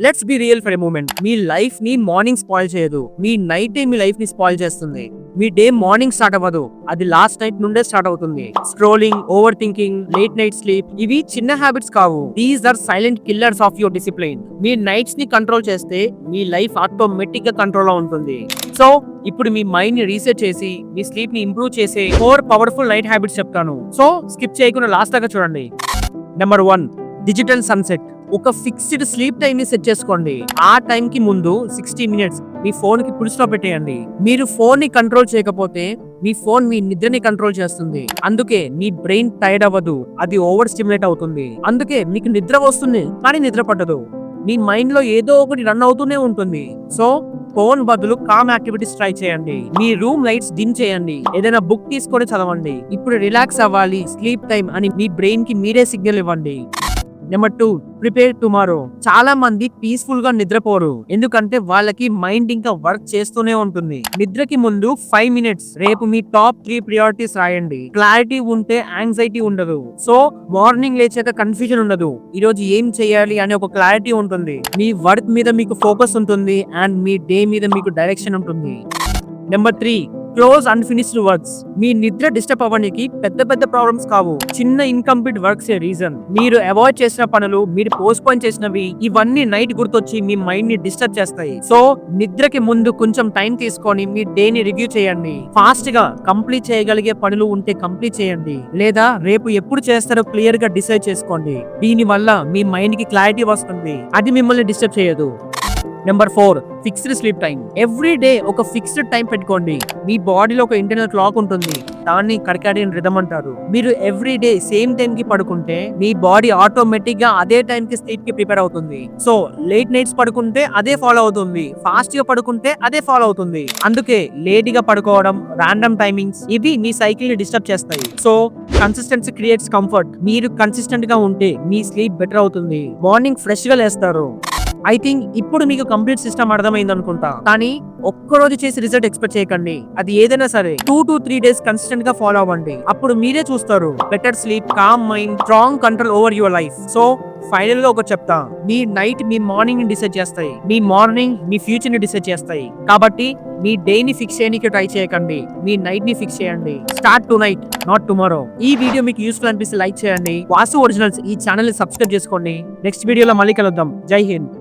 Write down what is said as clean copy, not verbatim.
Let's be real for a moment. మీ life ని morning spoil చేయదు, మీ నైట్ మీ లైఫ్ ని స్పాయిల్ చేస్తుంది. మీ డే మార్నింగ్ స్టార్ట్ అవ్వదు, అది లాస్ట్ నైట్ నుండే స్టార్ట్ అవుతుంది. Scrolling, over thinking, late night sleep, ఇవి చిన్న హ్యాబిట్స్ కావు. These are silent killers of your discipline. మీ నైట్స్ ని కంట్రోల్ చేస్తే మీ లైఫ్ ఆటోమేటిక్ గా కంట్రోల్ లో ఉంటుంది. సో ఇప్పుడు మీ మైండ్ ని రీసెట్ చేసి మీ స్లీప్ ని ఇంప్రూవ్ చేసే 4 పవర్ఫుల్ నైట్ హ్యాబిట్స్ చెప్తాను. సో స్కిప్ చేయకుండా లాస్ట్ దాకా చూడండి. Number 1, digital sunset. ఒక ఫిక్స్డ్ స్లీప్ టైం ని సెట్ చేసుకోండి. ఆ టైం కి ముందు 60 మినిట్స్ మీ ఫోన్ కి ఫుల్ స్టాప్ పెట్టేయండి. మీరు ఫోన్ ని కంట్రోల్ చేయకపోతే మీ ఫోన్ మీ నిద్రని కంట్రోల్ చేస్తుంది. అందుకే మీ బ్రెయిన్ టైర్డ్ అవ్వదు, అది ఓవర్ స్టిమ్యులేట్ అవుతుంది. అందుకే మీకు నిద్ర వస్తుంది కానీ నిద్ర పట్టదు. మీ మైండ్ లో ఏదో ఒకటి రన్ అవుతూనే ఉంటుంది. సో ఫోన్ బదులు కామ్ యాక్టివిటీస్ ట్రై చేయండి. మీ రూమ్ లైట్స్ డిమ్ చేయండి, ఏదైనా బుక్ తీసుకొని చదవండి. ఇప్పుడు రిలాక్స్ అవ్వాలి, స్లీప్ టైం అని మీ బ్రెయిన్ కి మీరే సిగ్నల్ ఇవ్వండి. Number 2, prepare tomorrow. చాలా మంది పీస్ఫుల్ గా నిద్రపోరు, ఎందుకంటే వాళ్ళకి మైండ్ ఇంకా వర్క్ చేస్తూనే ఉంటుంది. నిద్రకి ముందు 5 మినిట్స్ రేపు మీ టాప్ 3 ప్రియారిటీస్ రాయండి. క్లారిటీ ఉంటే యాంగ్జైటీ ఉండదు. సో మార్నింగ్ లేచాక కన్ఫ్యూజన్ ఉండదు. ఈ రోజు ఏం చేయాలి అనే ఒక క్లారిటీ ఉంటుంది. మీ వర్క్ మీద మీకు ఫోకస్ ఉంటుంది అండ్ మీ డే మీద మీకు డైరెక్షన్ ఉంటుంది. Number 3, close unfinished works. మీ నిద్ర డిస్టర్బ్ అవ్వడానికి పెద్ద పెద్ద ప్రాబ్లమ్స్ కావు, చిన్న ఇన్కంప్లీట్ వర్క్స్ ఏ రీజన్. మీరు అవాయిడ్ చేసిన పనులు, మీరు పోస్ట్ పోన్ చేసినవి, ఇవన్నీ నైట్ గుర్తొచ్చి మీ మైండ్ ని డిస్టర్బ్ చేస్తాయి. సో నిద్రకి ముందు కొంచెం టైం తీసుకొని మీ డే ని రివ్యూ చేయండి. ఫాస్ట్ గా కంప్లీట్ చేయగలిగే పనులు ఉంటే కంప్లీట్ చేయండి, లేదా రేపు ఎప్పుడు చేస్తారో క్లియర్ గా డిసైడ్ చేసుకోండి. దీని వల్ల మీ మైండ్ కి క్లారిటీ వస్తుంది, అది మిమ్మల్ని డిస్టర్బ్ చేయదు. Number 4, fixed sleep time. Every day ఒక ఫిక్స్డ్ టైం పెట్టుకోండి. మీ బాడీలో ఒక ఇంటర్నల్ క్లాక్ ఉంటుంది, దాన్ని కర్కాడియన్ రిథమ్ అంటారు. మీరు ఎవ్రీ డే సేమ్ టైం కి పడుకుంటే మీ బాడీ ఆటోమేటిక్ గా అదే టైం కి స్లీప్ కి ప్రిపేర్ అవుతుంది. సో లేట్ నైట్స్ పడుకుంటే అదే ఫాలో అవుతుంది, ఫాస్ట్ గా పడుకుంటే అదే ఫాలో అవుతుంది. అందుకే లేట్ గా పడుకోవడం, రాండమ్ టైమింగ్స్, ఇవి మీ సైకిల్ ని డిస్టర్బ్ చేస్తాయి. So consistency creates comfort. మీరు కన్సిస్టెంట్ గా ఉంటే మీ స్లీప్ బెటర్ అవుతుంది, మార్నింగ్ ఫ్రెష్ గా లేస్తారు. ఐ థింక్ ఇప్పుడు మీకు కంప్లీట్ సిస్టమ్ అర్థమైంది అనుకుంటా. కానీ ఒక్కరోజు చేసి రిజల్ట్ ఎక్స్పెక్ట్ చేయకండి. అది ఏదైనా సరే 2 to 3 డేస్ కన్సిస్టెంట్ గా ఫాలో అవ్వండి. అప్పుడు మీరే చూస్తారు better sleep, calm mind, strong control over your life. So final గా ఒక చెప్తా, మీ నైట్ మీ మార్నింగ్ ని డిసైడ్ చేస్తాయి, మీ మార్నింగ్ మీ ఫ్యూచర్ ని డిసైడ్ చేస్తాయి. కాబట్టి మీ డే ని ఫిక్స్ చేయడానికి ట్రై చేయకండి, మీ నైట్ ని ఫిక్స్ చేయండి. Start tonight, not tomorrow. ఈ వీడియో మీకు యూస్ఫుల్ అనిపిస్తే లైక్ చేయండి. వాసు ఒరిజినల్స్ ఈ ఛానల్ ని సబ్స్క్రైబ్ చేసుకోండి. నెక్స్ట్ వీడియోలో మళ్ళీ కలుద్దాం. జై హింద్.